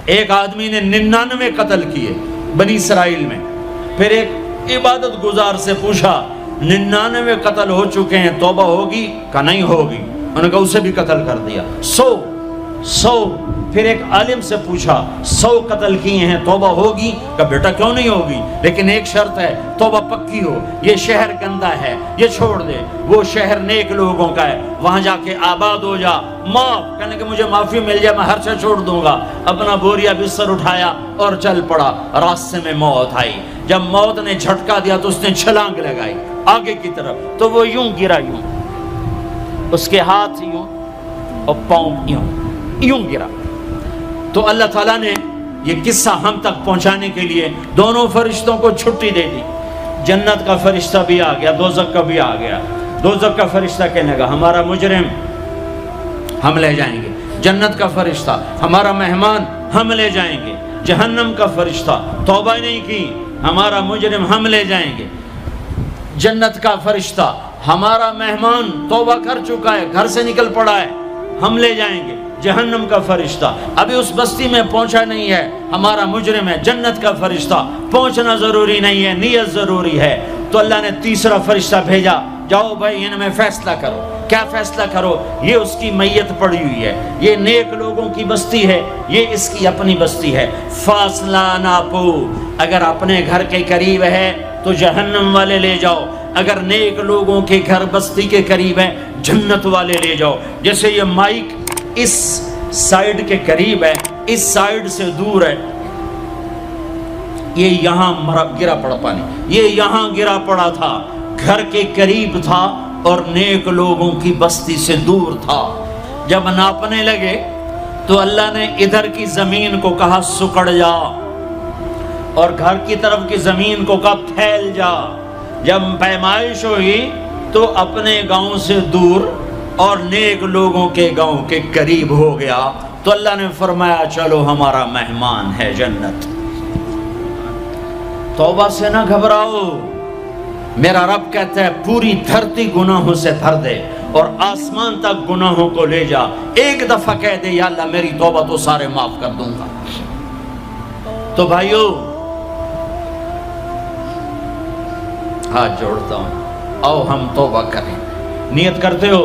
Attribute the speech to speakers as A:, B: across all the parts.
A: ایک آدمی نے 99 قتل کیے بنی اسرائیل میں. پھر ایک عبادت گزار سے پوچھا 99 قتل ہو چکے ہیں، توبہ ہوگی؟ کہا نہیں ہوگی. انہوں نے کہا اسے بھی قتل کر دیا. 100. پھر ایک عالم سے پوچھا 100 قتل کیے ہیں، توبہ ہوگی؟ کہا بیٹا کیوں نہیں ہوگی، لیکن ایک شرط ہے، توبہ پکی ہو. یہ شہر گندا ہے، یہ چھوڑ دے. وہ شہر نیک لوگوں کا ہے، وہاں جا کے آباد ہو جا. معاف کہنے کہ مجھے معافی مل جائے میں ہر شے چھوڑ دوں گا. اپنا بوریا بستر اٹھایا اور چل پڑا. راستے میں موت آئی. جب موت نے جھٹکا دیا تو اس نے چھلانگ لگائی آگے کی طرف، تو وہ یوں گرا، یوں اس کے ہاتھ یوں اور پاؤں یوں گرا. تو اللہ تعالیٰ نے یہ قصہ ہم تک پہنچانے کے لیے دونوں فرشتوں کو چھٹی دے دی. جنت کا فرشتہ بھی آ گیا، دوزخ کا بھی آ گیا. دوزخ کا فرشتہ کہنے لگا ہمارا مجرم ہم لے جائیں گے. جنت کا فرشتہ ہمارا مہمان ہم لے جائیں گے. جہنم کا فرشتہ توبہ نہیں کی، ہمارا مجرم ہم لے جائیں گے. جنت کا فرشتہ ہمارا مہمان توبہ کر چکا ہے، گھر سے نکل پڑا ہے، ہم لے جائیں گے. جہنم کا فرشتہ ابھی اس بستی میں پہنچا نہیں ہے، ہمارا مجرم ہے. جنت کا فرشتہ پہنچنا ضروری نہیں ہے، نیت ضروری ہے. تو اللہ نے تیسرا فرشتہ بھیجا، جاؤ بھائی ان میں فیصلہ کرو. کیا فیصلہ کرو؟ یہ اس کی میت پڑی ہوئی ہے، یہ نیک لوگوں کی بستی ہے، یہ اس کی اپنی بستی ہے. فاصلہ ناپو، اگر اپنے گھر کے قریب ہے تو جہنم والے لے جاؤ، اگر نیک لوگوں کے گھر بستی کے قریب ہے جنت والے لے جاؤ. جیسے یہ مائک اس سائیڈ کے قریب ہے، اس سائیڈ سے دور ہے، یہ یہاں گرا پڑا پانی، یہ یہاں گرا پڑا تھا، گھر کے قریب تھا اور نیک لوگوں کی بستی سے دور تھا. جب ناپنے لگے تو اللہ نے ادھر کی زمین کو کہا سکڑ جا، اور گھر کی طرف کی زمین کو کہا پھیل جا. جب پیمائش ہوئی تو اپنے گاؤں سے دور اور نیک لوگوں کے گاؤں کے قریب ہو گیا. تو اللہ نے فرمایا چلو ہمارا مہمان ہے جنت. توبہ سے نہ گھبراؤ، میرا رب کہتا ہے پوری دھرتی گناہوں سے بھر دے اور آسمان تک گناہوں کو لے جا. ایک دفعہ کہہ دے یا اللہ میری توبہ تو سارے معاف کر دوں گا. تو بھائیو ہاتھ جوڑتا ہوں، آؤ ہم توبہ کریں. نیت کرتے ہو؟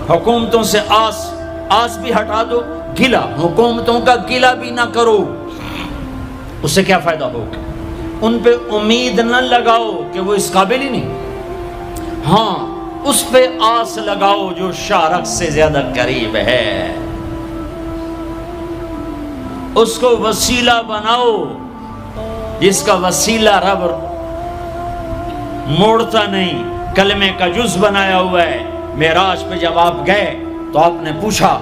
A: حکومتوں سے آس بھی ہٹا دو، گلا حکومتوں کا گلا بھی نہ کرو. اس سے کیا فائدہ ہوگا؟ ان پہ امید نہ لگاؤ کہ وہ اس قابل ہی نہیں. ہاں اس پہ آس لگاؤ جو شارک سے زیادہ قریب ہے، اس کو وسیلہ بناؤ جس کا وسیلہ رب موڑتا نہیں، کلمے کا جز بنایا ہوا ہے. معراج پہ جب آپ گئے تو آپ نے پوچھا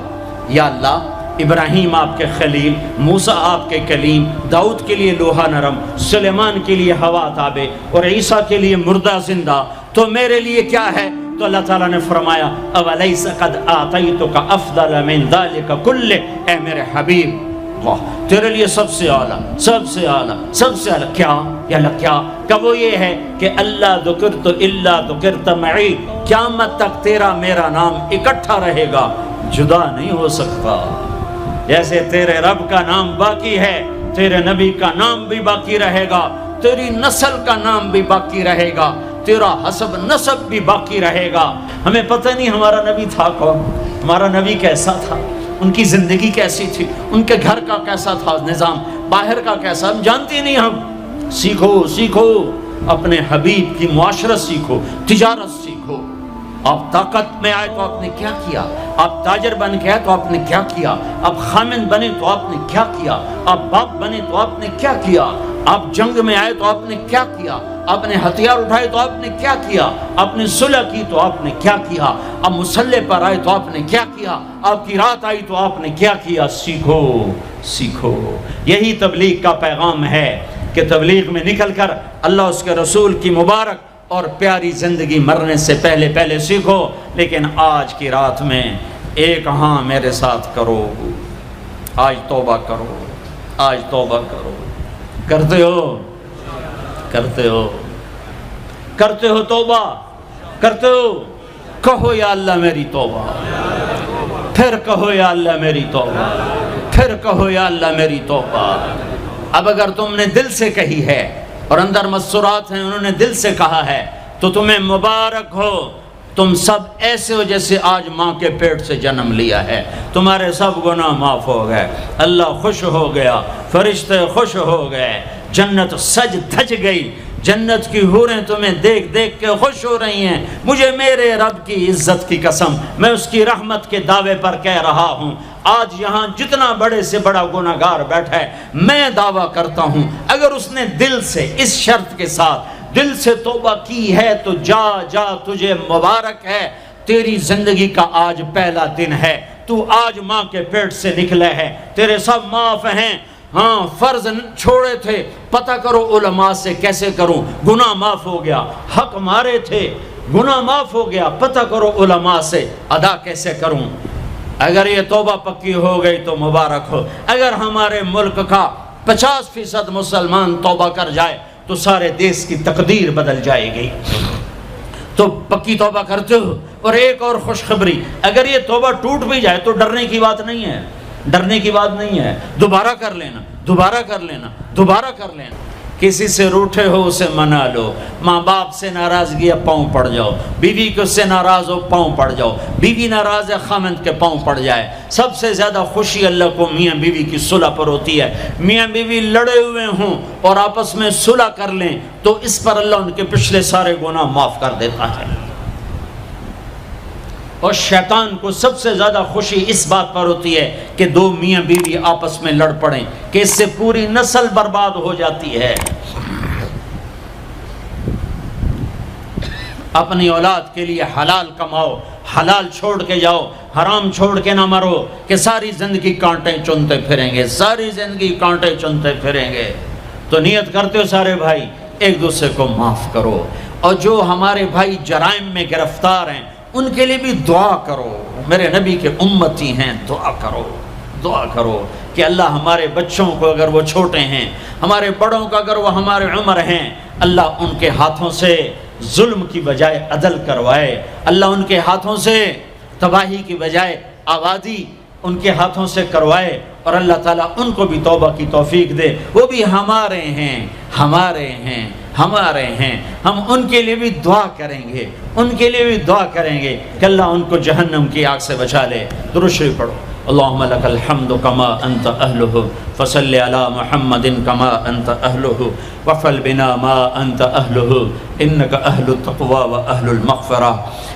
A: یا اللہ ابراہیم آپ کے خلیل، موسیٰ آپ کے کلیم، داؤد کے لیے لوہا نرم، سلیمان کے لیے ہوا تابع اور عیسیٰ کے لیے مردہ زندہ، تو میرے لیے کیا ہے؟ تو اللہ تعالیٰ نے فرمایا اولیس قد آتیتک افضل من ذلک کلہ، اے میرے حبیب واہ تیرے لیے سب سے اعلیٰ، سب سے اعلیٰ، سب سے اعلیٰ کیا؟ یا اللہ کیا؟ کہ وہ یہ ہے کہ اللہ ذکرت الا ذکرت معی، قیامت تک تیرا میرا نام اکٹھا رہے گا، جدا نہیں ہو سکتا. جیسے تیرے رب کا نام باقی ہے، تیرے نبی کا نام بھی باقی رہے گا، تیری نسل کا نام بھی باقی رہے گا، تیرا حسب نسب بھی باقی رہے گا. ہمیں پتہ نہیں ہمارا نبی تھا کون، ہمارا نبی کیسا تھا، ان کی زندگی کیسی تھی، ان کے گھر کا کیسا تھا نظام، باہر کا کیسا، ہم جانتے نہیں. ہم سیکھو اپنے حبیب کی معاشرت سیکھو، تجارت سیکھو. آپ طاقت میں آئے تو آپ نے کیا کیا، آپ تاجر بن کے آئے تو آپ نے کیا کیا، آپ خامن بنے تو آپ نے کیا کیا، آپ باپ بنے تو آپ نے کیا کیا، آپ جنگ میں آئے تو آپ نے کیا کیا، آپ نے ہتھیار اٹھائے تو آپ نے کیا کیا، آپ نے صلح کی تو آپ نے کیا کیا، آپ مسلح پر آئے تو آپ نے کیا کیا، آپ کی رات آئی تو آپ نے کیا کیا. سیکھو. یہی تبلیغ کا پیغام ہے کہ تبلیغ میں نکل کر اللہ اس کے رسول کی مبارک اور پیاری زندگی مرنے سے پہلے سیکھو. لیکن آج کی رات میں ایک ہاں میرے ساتھ کرو، آج توبہ کرو، آج توبہ کرو. کرتے ہو توبہ، کرتے ہو؟ کہو یا اللہ میری توبہ، پھر کہو یا اللہ میری توبہ، پھر کہو یا اللہ میری توبہ۔ اب اگر تم نے دل سے کہی ہے اور اندر مسرات ہیں، انہوں نے دل سے کہا ہے، تو تمہیں مبارک ہو، تم سب ایسے ہو جیسے آج ماں کے پیٹ سے جنم لیا ہے، تمہارے سب گناہ معاف ہو گئے، اللہ خوش ہو گیا، فرشتے خوش ہو گئے، جنت سج دھج گئی، جنت کی حوریں تمہیں دیکھ دیکھ کے خوش ہو رہی ہیں۔ مجھے میرے رب کی عزت کی قسم، میں اس کی رحمت کے دعوے پر کہہ رہا ہوں، آج یہاں جتنا بڑے سے بڑا گناہگار بیٹھا ہے، میں دعویٰ کرتا ہوں اگر اس نے دل سے اس شرط کے ساتھ دل سے توبہ کی ہے تو جا جا، تجھے مبارک ہے، تیری زندگی کا آج پہلا دن ہے، تو آج ماں کے پیٹ سے نکلے ہے، تیرے سب معاف ہیں۔ ہاں فرض چھوڑے تھے، پتہ کرو علماء سے کیسے کروں، گناہ معاف ہو گیا، حق مارے تھے، گناہ معاف ہو گیا، پتہ کرو علماء سے ادا کیسے کروں۔ اگر یہ توبہ پکی ہو گئی تو مبارک ہو۔ اگر ہمارے ملک کا 50% مسلمان توبہ کر جائے تو سارے دیش کی تقدیر بدل جائے گی۔ تو پکی توبہ کرتے ہو۔ اور ایک اور خوشخبری، اگر یہ توبہ ٹوٹ بھی جائے تو ڈرنے کی بات نہیں ہے، ڈرنے کی بات نہیں ہے، دوبارہ کر لینا، دوبارہ کر لینا، دوبارہ کر لینا۔ کسی سے روٹھے ہو اسے منا لو، ماں باپ سے ناراضگی ہے پاؤں پڑ جاؤ، بیوی کو سے ناراض ہو پاؤں پڑ جاؤ، بیوی ناراض ہے خامند کے پاؤں پڑ جائے۔ سب سے زیادہ خوشی اللہ کو میاں بیوی کی صلح پر ہوتی ہے۔ میاں بیوی لڑے ہوئے ہوں اور آپس میں صلح کر لیں تو اس پر اللہ ان کے پچھلے سارے گناہ معاف کر دیتا ہے۔ اور شیطان کو سب سے زیادہ خوشی اس بات پر ہوتی ہے کہ دو میاں بیوی آپس میں لڑ پڑیں، کہ اس سے پوری نسل برباد ہو جاتی ہے۔ اپنی اولاد کے لیے حلال کماؤ، حلال چھوڑ کے جاؤ، حرام چھوڑ کے نہ مرو کہ ساری زندگی کانٹے چنتے پھریں گے، ساری زندگی کانٹے چنتے پھریں گے۔ تو نیت کرتے ہو سارے بھائی ایک دوسرے کو معاف کرو، اور جو ہمارے بھائی جرائم میں گرفتار ہیں ان کے لیے بھی دعا کرو، میرے نبی کے امتی ہیں، دعا کرو، دعا کرو کہ اللہ ہمارے بچوں کو اگر وہ چھوٹے ہیں، ہمارے بڑوں کو اگر وہ ہمارے عمر ہیں، اللہ ان کے ہاتھوں سے ظلم کی بجائے عدل کروائے، اللہ ان کے ہاتھوں سے تباہی کی بجائے آبادی ان کے ہاتھوں سے کروائے، اور اللہ تعالیٰ ان کو بھی توبہ کی توفیق دے۔ وہ بھی ہمارے ہیں، ہمارے ہیں، ہمارے ہیں، ہم ان کے لیے بھی دعا کریں گے، ان کے لیے بھی دعا کریں گے کہ اللہ ان کو جہنم کی آگ سے بچا لے۔ درود شریف پڑھو۔ اللہم لک الحمد کما انت اہلہ فصل علی محمد کما انت اہلہ وفعل بنا ما انت اہلہ انک اہل التقوی و اہل المغفرہ،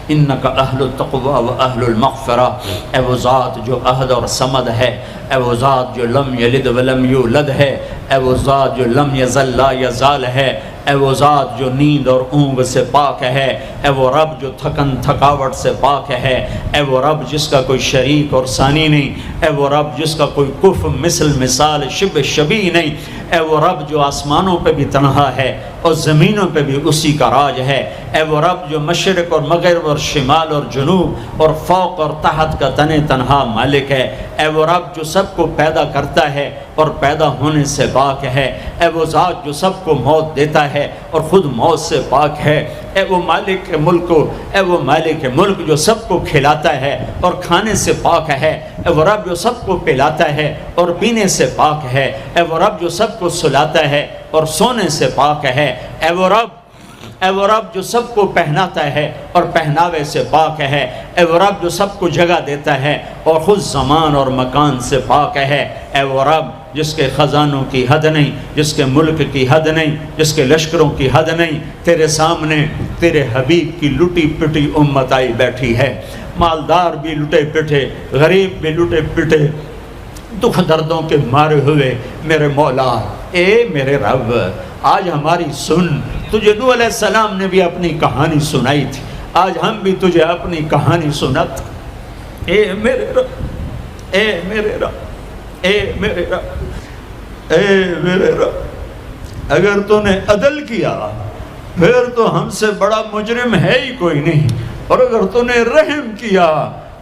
A: انک اہل التقوی و اہل المغفرہ۔ اے وہ ذات جو احد اور صمد ہے، اے وہ ذات جو لم یلد ولم یولد ہے، اے وہ ذات جو لم یزل لا یزال ہے، اے وہ ذات جو نیند اور اونگ سے پاک ہے، اے وہ رب جو تھکن تھکاوٹ سے پاک ہے، اے وہ رب جس کا کوئی شریک اور ثانی نہیں، اے وہ رب جس کا کوئی کف مثل مثال شبہ شبیہ نہیں، اے وہ رب جو آسمانوں پہ بھی تنہا ہے اور زمینوں پہ بھی اسی کا راج ہے، اے وہ رب جو مشرق اور مغرب اور شمال اور جنوب اور فوق اور تحت کا تنہا مالک ہے، اے وہ رب جو سب کو پیدا کرتا ہے اور پیدا ہونے سے پاک ہے، اے وہ ذات جو سب کو موت دیتا ہے اور خود موت سے پاک ہے، اے وہ مالک ملک، اے وہ مالک ملک جو سب کو کھلاتا ہے اور کھانے سے پاک ہے، اے وہ رب جو سب کو پلاتا ہے اور پینے سے پاک ہے، اے وہ رب جو سب کو سلاتا ہے اور سونے سے پاک ہے، اے وہ رب جو سب کو پہناتا ہے اور پہناوے سے پاک ہے، اے وہ رب جو سب کو جگہ دیتا ہے اور خود زمان اور مکان سے پاک ہے، اے وہ رب جس کے خزانوں کی حد نہیں، جس کے ملک کی حد نہیں، جس کے لشکروں کی حد نہیں، تیرے سامنے تیرے حبیب کی لٹی پٹی امت آئی بیٹھی ہے، مالدار بھی لٹے پٹے، غریب بھی لٹے پٹے، دکھ دردوں کے مارے ہوئے میرے مولا، اے میرے رب آج ہماری سن۔ تجھے نوح علیہ السلام نے بھی اپنی کہانی سنائی تھی، آج ہم بھی تجھے اپنی کہانی سنت۔ اے میرے رب، اے میرے رب، اے میرے رب، اے میرے رب، اگر تو نے عدل کیا پھر تو ہم سے بڑا مجرم ہے ہی کوئی نہیں، اور اگر تو نے رحم کیا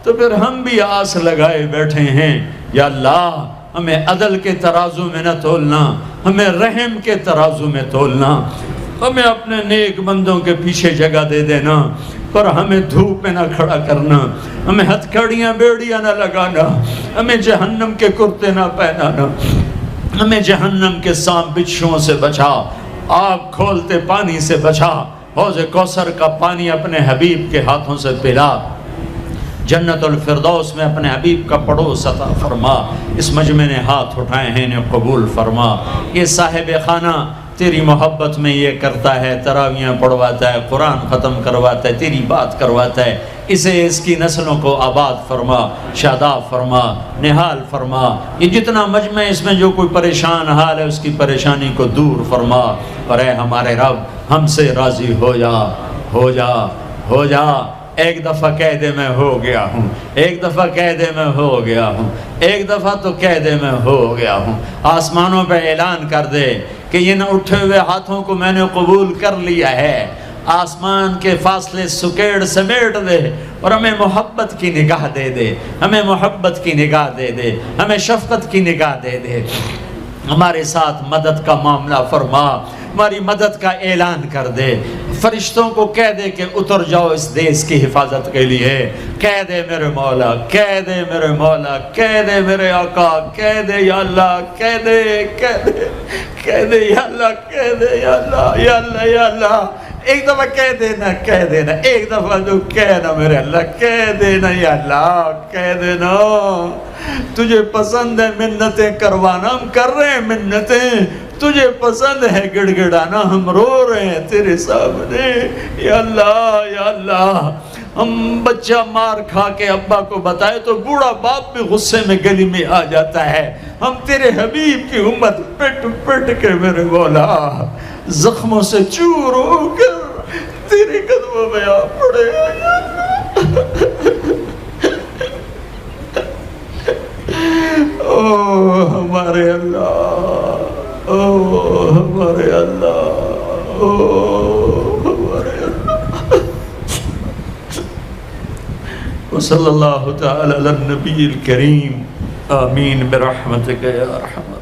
A: تو پھر ہم بھی آس لگائے بیٹھے ہیں۔ یا اللہ ہمیں عدل کے ترازو میں نہ تولنا، ہمیں رحم کے ترازو میں تولنا۔ ہمیں اپنے نیک بندوں کے پیچھے جگہ دے دینا، پر ہمیں دھوپ میں نہ کھڑا کرنا، ہمیں ہتھکڑیاں بیڑیاں نہ لگانا، ہمیں جہنم کے کرتے نہ پہنانا، ہمیں جہنم کے سانپ بچھوؤں سے بچا، آگ کھولتے پانی سے بچا، حوض کوثر کا پانی اپنے حبیب کے ہاتھوں سے پلا، جنت الفردوس میں اپنے حبیب کا پڑوس عطا فرما، اس مجمع نے ہاتھ اٹھائے ہیں انہیں قبول فرما۔ یہ صاحب خانہ تیری محبت میں یہ کرتا ہے، تراویاں پڑھواتا ہے، قرآن ختم کرواتا ہے، تیری بات کرواتا ہے، اسے اس کی نسلوں کو آباد فرما، شاداب فرما، نحال فرما۔ یہ جتنا مجمع اس میں جو کوئی پریشان حال ہے اس کی پریشانی کو دور فرما، اور اے ہمارے رب ہم سے راضی ہو جا، ہو جا، ہو جا۔ ایک دفعہ کہہ دے میں ہو گیا ہوں، ایک دفعہ کہہ دے میں ہو گیا ہوں، ایک دفعہ تو کہہ دے میں ہو گیا ہوں۔ آسمانوں پہ اعلان کر دے کہ ان اٹھے ہوئے ہاتھوں کو میں نے قبول کر لیا ہے، آسمان کے فاصلے سکیڑ سمیٹ دے اور ہمیں محبت کی نگاہ دے دے، ہمیں محبت کی نگاہ دے دے، ہمیں شفقت کی نگاہ دے دے، ہمارے ساتھ مدد کا معاملہ فرما، ہماری مدد کا اعلان کر دے، فرشتوں کو کہہ دے کہ اتر جاؤ اس دیس کی حفاظت کے لیے، کہہ دے میرے مولا، کہہ دے میرے مولا، کہہ دے میرے آقا، کہہ دے یا اللہ، کہہ دے، کہہ دے، کہہ دے یا اللہ، کہہ دے یا اللہ، یا اللہ، یا اللہ۔ ایک دفعہ کہہ دینا، کہہ دینا، ایک دفعہ تو کہنا میرے اللہ، کہہ دینا یا اللہ، کہہ دینا۔ تجھے پسند ہے منتیں کروانا، ہم کر رہے ہیں منتیں، تجھے پسند ہے گڑ گڑانا، ہم رو رہے ہیں تیرے سامنے، یا اللہ، یا اللہ۔ ہم بچہ مار کھا کے ابا کو بتائے تو بوڑھا باپ بھی غصے میں گلی میں آ جاتا ہے، ہم تیرے حبیب کی امت پٹ پٹ کے میرے مولا زخموں سے چور ہو کر تیرے قدموں میں آ پڑے۔ او ہمارے اللہ، او ہمارے اللہ، او ہمارے اللہ۔ وصلی اللہ تعالی علی النبی الکریم، آمین برحمتک یا ارحم۔